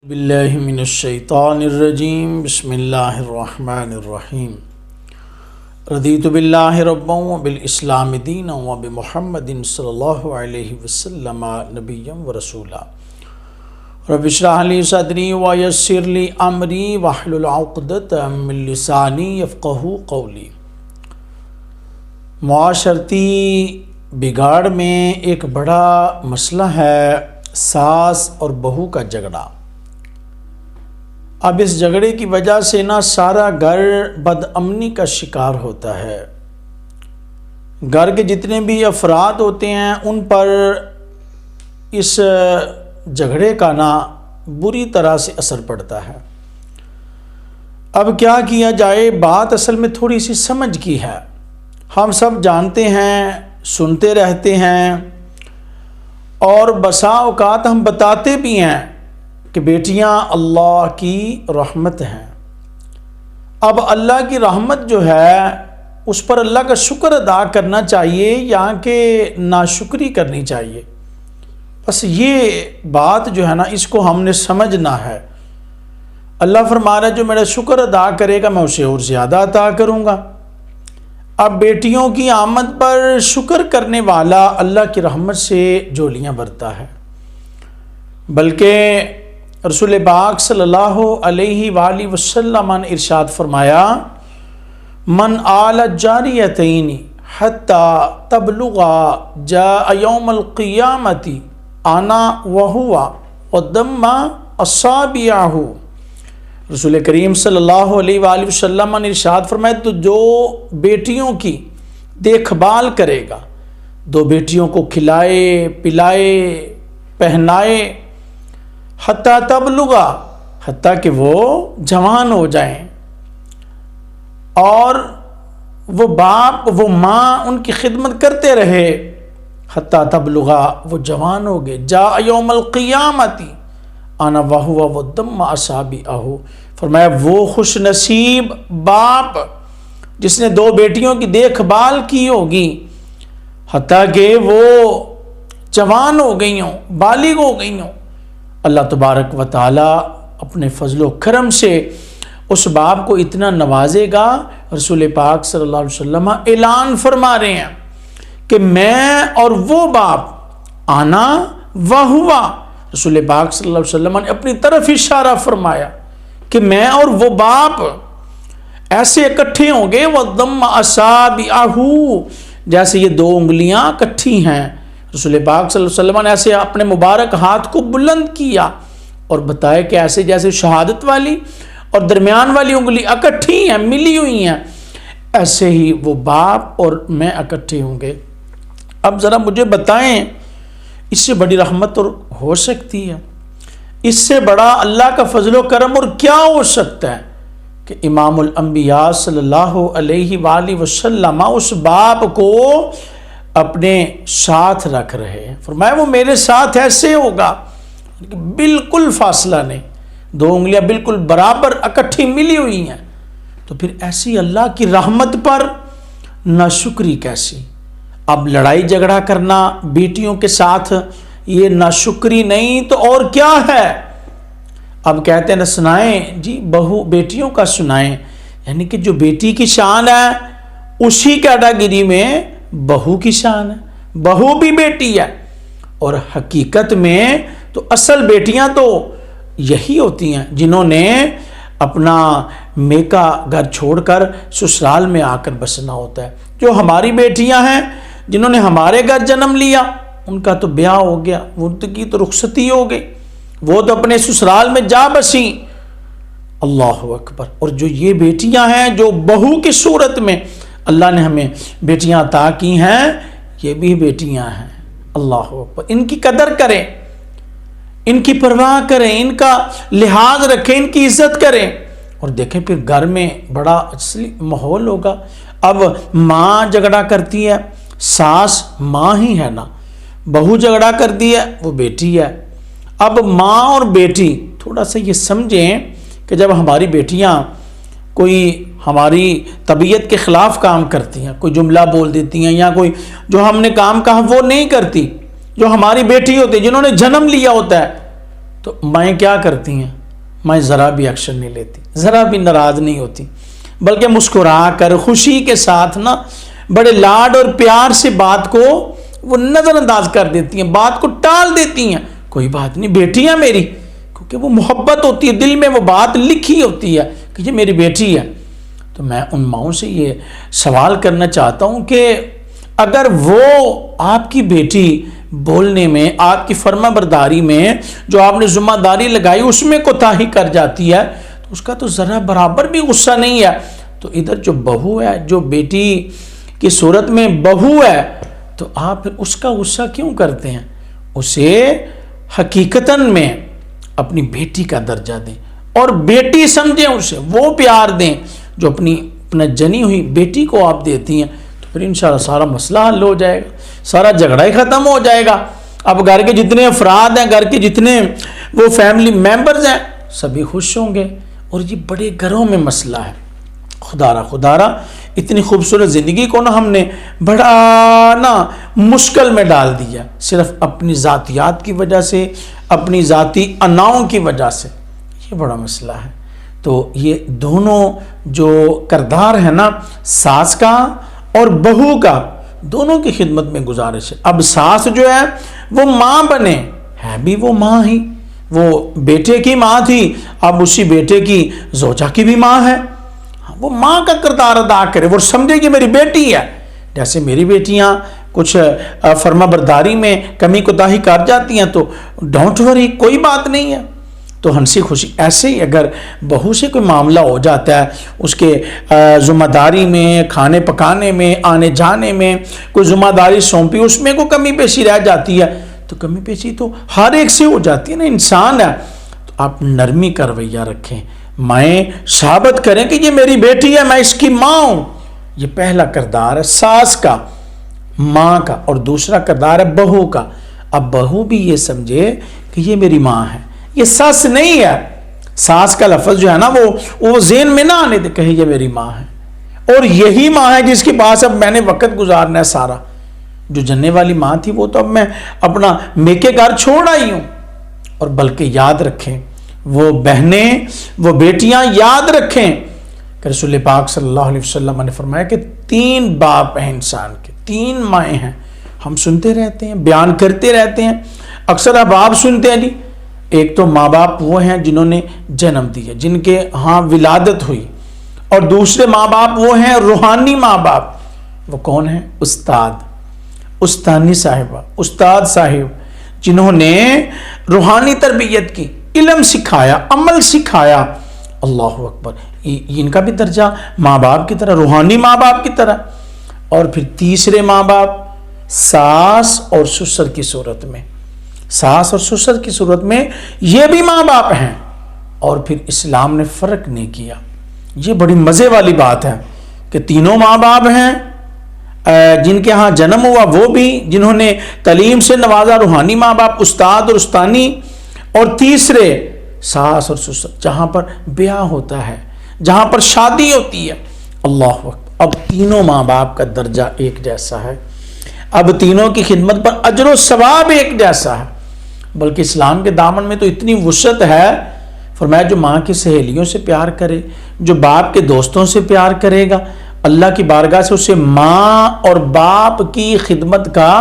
باللہ من الشیطان الرجیم بسم اللہ الرحمن الرحیم رضیت باللہ ربا وبالاسلام دینا وبمحمد صلی اللہ علیہ وسلم نبیا ورسولا رب اشرح لی صدری ویسر لی امری واحلل عقدۃ من لسانی یفقہوا قولی۔ معاشرتی بگاڑ میں ایک بڑا مسئلہ ہے ساس اور بہو کا جھگڑا۔ اب اس جھگڑے کی وجہ سے سارا گھر بد امنی کا شکار ہوتا ہے۔ گھر کے جتنے بھی افراد ہوتے ہیں ان پر اس جھگڑے کا بری طرح سے اثر پڑتا ہے۔ اب کیا کیا جائے؟ بات اصل میں تھوڑی سی سمجھ کی ہے۔ ہم سب جانتے ہیں، سنتے رہتے ہیں اور بسا اوقات ہم بتاتے بھی ہیں کہ بیٹیاں اللہ کی رحمت ہیں۔ اب اللہ کی رحمت جو ہے اس پر اللہ کا شکر ادا کرنا چاہیے یا کہ ناشکری کرنی چاہیے؟ بس یہ بات جو ہے اس کو ہم نے سمجھنا ہے۔ اللہ فرما رہا ہے جو میرا شکر ادا کرے گا میں اسے اور زیادہ عطا کروں گا۔ اب بیٹیوں کی آمد پر شکر کرنے والا اللہ کی رحمت سے جولیاں بھرتا ہے، بلکہ رسول پاک صلی اللہ علیہ وآلہ وسلم نے ارشاد فرمایا من آل جاریتین حتی تبلغا جاء یوم القیامت انا وہو وضم اصابعہ۔ رسول کریم صلی اللہ علیہ وآلہ وسلم نے ارشاد فرمایا تو جو بیٹیوں کی دیکھ بھال کرے گا، دو بیٹیوں کو کھلائے پلائے پہنائے حتیٰ تبلغا، حتیٰ کہ وہ جوان ہو جائیں، اور وہ باپ وہ ماں ان کی خدمت کرتے رہے حتیٰ تبلغا، وہ جوان ہو گئے، جاء یوم القیامت انا وہو وضم اصابعہ۔ فرمایا وہ خوش نصیب باپ جس نے دو بیٹیوں کی دیکھ بھال کی ہوگی حتیٰ کہ وہ جوان ہو گئی ہوں، بالغ ہو گئی ہوں، اللہ تبارک و تعالی اپنے فضل و کرم سے اس باپ کو اتنا نوازے گا۔ رسول پاک صلی اللہ علیہ وسلم اعلان فرما رہے ہیں کہ میں اور وہ باپ آنا و ہوا، رسول پاک صلی اللہ علیہ وسلم نے اپنی طرف اشارہ فرمایا کہ میں اور وہ باپ ایسے اکٹھے ہوں گے وضم اصابعہ، جیسے یہ دو انگلیاں اکٹھی ہیں۔ رسول پاک صلی اللہ علیہ وسلم نے ایسے اپنے مبارک ہاتھ کو بلند کیا اور بتایا کہ ایسے جیسے شہادت والی اور درمیان والی انگلی اکٹھی ہیں، ملی ہوئی ہیں، ایسے ہی وہ باپ اور میں اکٹھے ہوں گے۔ اب ذرا مجھے بتائیں اس سے بڑی رحمت اور ہو سکتی ہے؟ اس سے بڑا اللہ کا فضل و کرم اور کیا ہو سکتا ہے کہ امام الانبیاء صلی اللہ علیہ وآلہ وسلم اس باپ کو اپنے ساتھ رکھ رہے ہیں۔ فرمایا وہ میرے ساتھ ایسے ہوگا، بالکل فاصلہ نہیں، دو انگلیاں بالکل برابر اکٹھی ملی ہوئی ہیں، تو پھر ایسی اللہ کی رحمت پر ناشکری کیسی؟ اب لڑائی جھگڑا کرنا بیٹیوں کے ساتھ یہ ناشکری نہیں تو اور کیا ہے؟ اب کہتے ہیں نہ سنائیں جی بہو بیٹیوں کا سنائیں، یعنی کہ جو بیٹی کی شان ہے اسی کیٹیگری میں بہو کی شان ہے، بہو بھی بیٹی ہے، اور حقیقت میں تو اصل بیٹیاں تو یہی ہوتی ہیں جنہوں نے اپنا میکا گھر چھوڑ کر سسرال میں آ کر بسنا ہوتا ہے۔ جو ہماری بیٹیاں ہیں جنہوں نے ہمارے گھر جنم لیا ان کا تو بیاہ ہو گیا، ان کی تو رخصتی ہو گئی، وہ تو اپنے سسرال میں جا بسیں۔ اللہ اکبر۔ اور جو یہ بیٹیاں ہیں جو بہو کی صورت میں اللہ نے ہمیں بیٹیاں عطا کی ہیں، یہ بھی بیٹیاں ہیں، اللہ اکبر، ان کی قدر کریں، ان کی پرواہ کریں، ان کا لحاظ رکھیں، ان کی عزت کریں، اور دیکھیں پھر گھر میں بڑا اصلی ماحول ہوگا۔ اب ماں جھگڑا کرتی ہے، ساس ماں ہی ہے نا، بہو جھگڑا کرتی ہے وہ بیٹی ہے۔ اب ماں اور بیٹی تھوڑا سا یہ سمجھیں کہ جب ہماری بیٹیاں کوئی ہماری طبیعت کے خلاف کام کرتی ہیں، کوئی جملہ بول دیتی ہیں یا کوئی جو ہم نے کام کہا وہ نہیں کرتی، جو ہماری بیٹی ہوتی ہے جنہوں نے جنم لیا ہوتا ہے، تو مائیں کیا کرتی ہیں؟ میں ذرا بھی ایکشن نہیں لیتی، ذرا بھی ناراض نہیں ہوتی، بلکہ مسکرا کر خوشی کے ساتھ نا بڑے لاڈ اور پیار سے بات کو وہ نظر انداز کر دیتی ہیں، بات کو ٹال دیتی ہیں، کوئی بات نہیں، بیٹی ہے میری، کیونکہ وہ محبت ہوتی ہے، دل میں وہ بات لکھی ہوتی ہے کہ یہ میری بیٹی ہے۔ تو میں ان ماؤں سے یہ سوال کرنا چاہتا ہوں کہ اگر وہ آپ کی بیٹی بولنے میں، آپ کی فرما برداری میں جو آپ نے ذمہ داری لگائی اس میں کوتاہی کر جاتی ہے تو اس کا تو ذرا برابر بھی غصہ نہیں ہے، تو ادھر جو بہو ہے، جو بیٹی کی صورت میں بہو ہے، تو آپ پھر اس کا غصہ کیوں کرتے ہیں؟ اسے حقیقتاً میں اپنی بیٹی کا درجہ دیں اور بیٹی سمجھیں، اسے وہ پیار دیں جو اپنا جنی ہوئی بیٹی کو آپ دیتی ہیں، تو پھر انشاءاللہ سارا مسئلہ حل ہو جائے گا، سارا جھگڑا ہی ختم ہو جائے گا۔ اب گھر کے جتنے افراد ہیں، گھر کے جتنے وہ فیملی ممبرز ہیں، سبھی خوش ہوں گے، اور یہ بڑے گھروں میں مسئلہ ہے۔ خدا را اتنی خوبصورت زندگی کو نا ہم نے بڑا نا مشکل میں ڈال دیا، صرف اپنی ذاتیات کی وجہ سے، اپنی ذاتی اناؤں کی وجہ سے، یہ بڑا مسئلہ ہے۔ تو یہ دونوں جو کردار ہے نا، ساس کا اور بہو کا، دونوں کی خدمت میں گزارش ہے۔ اب ساس جو ہے وہ ماں بنے، ہے بھی وہ ماں ہی، وہ بیٹے کی ماں تھی، اب اسی بیٹے کی زوجہ کی بھی ماں ہے، وہ ماں کا کردار ادا کرے، وہ سمجھے کہ میری بیٹی ہے۔ جیسے میری بیٹیاں کچھ فرما برداری میں کمی کوتاہی کر جاتی ہیں تو ڈونٹ وری، کوئی بات نہیں ہے، تو ہنسی خوشی۔ ایسے ہی اگر بہو سے کوئی معاملہ ہو جاتا ہے، اس کے ذمہ داری میں، کھانے پکانے میں، آنے جانے میں کوئی ذمہ داری سونپی، اس میں کوئی کمی پیشی رہ جاتی ہے، تو کمی پیشی تو ہر ایک سے ہو جاتی ہے نا، انسان ہے، تو آپ نرمی کا رویہ رکھیں، مائیں ثابت کریں کہ یہ میری بیٹی ہے، میں اس کی ماں ہوں۔ یہ پہلا کردار ہے ساس کا، ماں کا، اور دوسرا کردار ہے بہو کا۔ اب بہو بھی یہ سمجھے کہ یہ میری ماں ہے، یہ ساس نہیں ہے۔ ساس کا لفظ جو ہے نا وہ ذہن میں نہ آنے دے، کہیں یہ میری ماں ہے، اور یہی ماں ہے جس کے پاس اب میں نے وقت گزارنا ہے سارا۔ جو جننے والی ماں تھی وہ تو اب میں اپنا میکے گھر چھوڑ آئی ہوں۔ اور بلکہ یاد رکھیں، وہ بہنیں، وہ بیٹیاں یاد رکھیں کہ رسول پاک صلی اللہ علیہ وسلم نے فرمایا کہ 3 باپ ہیں انسان کے، 3 مائیں ہیں۔ ہم سنتے رہتے ہیں، بیان کرتے رہتے ہیں، اکثر اب آپ سنتے ہیں جی، ایک تو ماں باپ وہ ہیں جنہوں نے جنم دیا، جن کے ہاں ولادت ہوئی، اور دوسرے ماں باپ وہ ہیں روحانی ماں باپ۔ وہ کون ہیں؟ استاد، استانی صاحبہ، استاد صاحب، جنہوں نے روحانی تربیت کی، علم سکھایا، عمل سکھایا۔ اللہ اکبر، ان کا بھی درجہ ماں باپ کی طرح، روحانی ماں باپ کی طرح۔ اور پھر تیسرے ماں باپ ساس اور سسر کی صورت میں، ساس اور سسر کی صورت میں یہ بھی ماں باپ ہیں، اور پھر اسلام نے فرق نہیں کیا۔ یہ بڑی مزے والی بات ہے کہ تینوں ماں باپ ہیں، جن کے ہاں جنم ہوا وہ بھی، جنہوں نے تعلیم سے نوازا روحانی ماں باپ، استاد اور استانی، اور تیسرے ساس اور سسر، جہاں پر بیاہ ہوتا ہے، جہاں پر شادی ہوتی ہے۔ اللہ اکبر، اب تینوں ماں باپ کا درجہ ایک جیسا ہے، اب تینوں کی خدمت پر اجر و ثواب ایک جیسا ہے، بلکہ اسلام کے دامن میں تو اتنی وسعت ہے، فرمایا جو ماں کی سہیلیوں سے پیار کرے، جو باپ کے دوستوں سے پیار کرے گا، اللہ کی بارگاہ سے اسے ماں اور باپ کی خدمت کا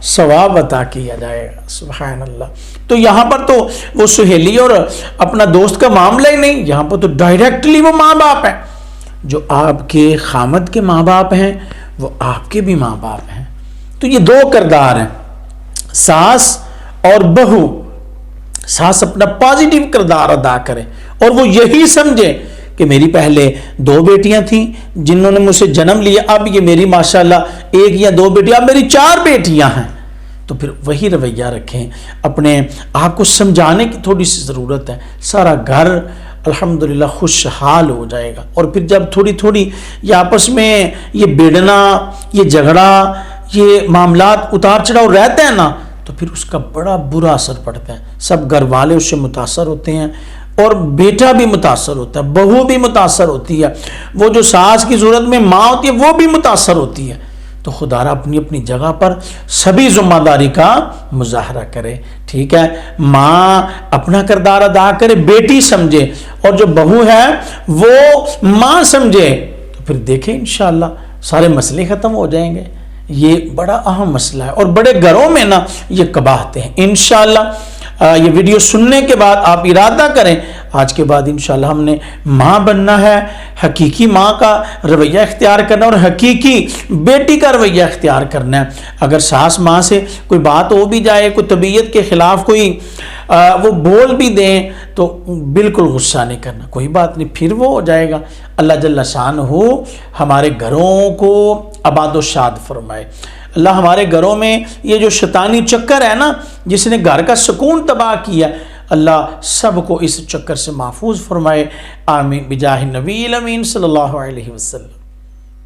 ثواب عطا کیا جائے گا۔ سبحان اللہ۔ تو یہاں پر تو وہ سہیلی اور اپنا دوست کا معاملہ ہی نہیں، یہاں پر تو ڈائریکٹلی وہ ماں باپ ہیں، جو آپ کے خامد کے ماں باپ ہیں وہ آپ کے بھی ماں باپ ہیں۔ تو یہ 2 کردار ہیں، ساس اور بہو۔ ساس اپنا پازیٹیو کردار ادا کرے، اور وہ یہی سمجھے کہ میری پہلے 2 بیٹیاں تھیں جنہوں نے مجھ سے جنم لیا، اب یہ میری ماشاءاللہ 1 یا 2 بیٹیاں، اب میری 4 بیٹیاں ہیں۔ تو پھر وہی رویہ رکھیں، اپنے آپ کو سمجھانے کی تھوڑی سی ضرورت ہے، سارا گھر الحمدللہ خوشحال ہو جائے گا۔ اور پھر جب تھوڑی تھوڑی یہ آپس میں یہ بڑھنا، یہ جھگڑا، یہ معاملات اتار چڑھاؤ رہتا ہے نا، تو پھر اس کا بڑا برا اثر پڑتا ہے، سب گھر والے اس سے متاثر ہوتے ہیں، اور بیٹا بھی متاثر ہوتا ہے، بہو بھی متاثر ہوتی ہے، وہ جو ساس کی صورت میں ماں ہوتی ہے وہ بھی متاثر ہوتی ہے۔ تو خدا را اپنی اپنی جگہ پر سبھی ذمہ داری کا مظاہرہ کرے، ٹھیک ہے، ماں اپنا کردار ادا کرے، بیٹی سمجھے، اور جو بہو ہے وہ ماں سمجھے، تو پھر دیکھیں انشاءاللہ سارے مسئلے ختم ہو جائیں گے۔ یہ بڑا اہم مسئلہ ہے، اور بڑے گھروں میں نا یہ قباحتیں ہیں۔ انشاءاللہ یہ ویڈیو سننے کے بعد آپ ارادہ کریں، آج کے بعد انشاءاللہ ہم نے ماں بننا ہے، حقیقی ماں کا رویہ اختیار کرنا، اور حقیقی بیٹی کا رویہ اختیار کرنا ہے۔ اگر ساس ماں سے کوئی بات ہو بھی جائے، کوئی طبیعت کے خلاف کوئی وہ بول بھی دیں، تو بالکل غصہ نہیں کرنا، کوئی بات نہیں، پھر وہ ہو جائے گا۔ اللہ جل شانہ ہمارے گھروں کو آباد و شاد فرمائے۔ اللہ ہمارے گھروں میں یہ جو شیطانی چکر ہے نا، جس نے گھر کا سکون تباہ کیا، اللہ سب کو اس چکر سے محفوظ فرمائے، آمین بجاہ نبی الامین صلی اللہ علیہ وسلم۔